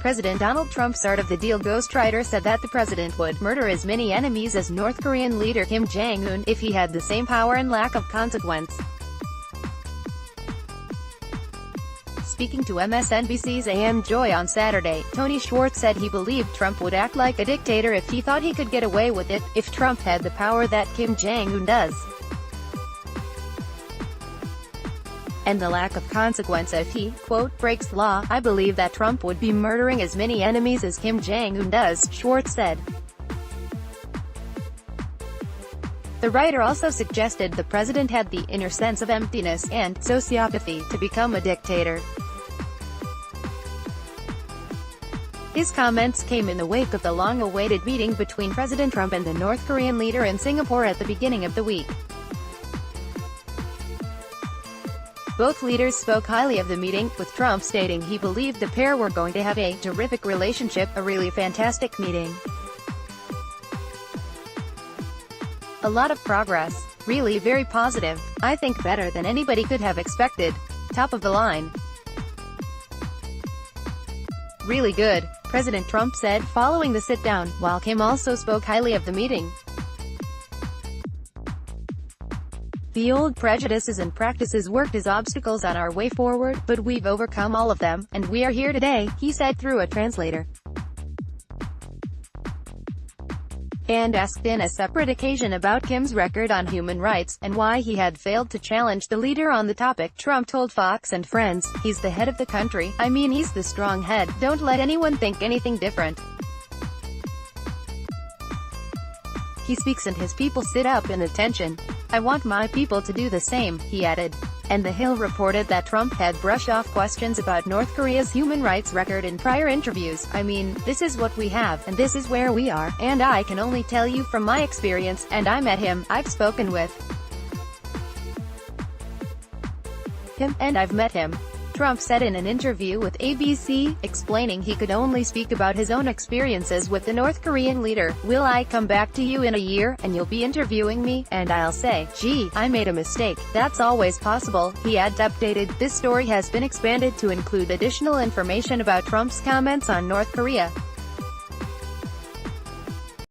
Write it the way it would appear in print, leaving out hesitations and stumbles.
President Donald Trump's part of the deal. Ghostwriter said that the president would murder as many enemies as North Korean leader Kim Jong-un if he had the same power and lack of consequence. Speaking to MSNBC's AM Joy on Saturday, Tony Schwartz said he believed Trump would act like a dictator if he thought he could get away with it, if Trump had the power that Kim Jong-un does, and the lack of consequence if he, quote, breaks the law. I believe that Trump would be murdering as many enemies as Kim Jong-un does, Schwartz said. The writer also suggested the president had the inner sense of emptiness and sociopathy to become a dictator. His comments came in the wake of the long-awaited meeting between President Trump and the North Korean leader in Singapore at the beginning of the week. Both leaders spoke highly of the meeting, with Trump stating he believed the pair were going to have a terrific relationship, a really fantastic meeting. A lot of progress. Really very positive. I think better than anybody could have expected. Top of the line. Really good, President Trump said following the sit-down, while Kim also spoke highly of the meeting. The old prejudices and practices worked as obstacles on our way forward, but we've overcome all of them, and we are here today, he said through a translator. And asked in a separate occasion about Kim's record on human rights, and why he had failed to challenge the leader on the topic, Trump told Fox and Friends, he's the head of the country, I mean he's the strong head, don't let anyone think anything different. He speaks and his people sit up in attention. I want my people to do the same, he added. And The Hill reported that Trump had brushed off questions about North Korea's human rights record in prior interviews. I mean, this is what we have, and this is where we are, and I can only tell you from my experience, and I met him, I've spoken with him, and I've met him. Trump said in an interview with ABC, explaining he could only speak about his own experiences with the North Korean leader. Will I come back to you in a year, and you'll be interviewing me, and I'll say, gee, I made a mistake? That's always possible, he adds. Updated, this story has been expanded to include additional information about Trump's comments on North Korea.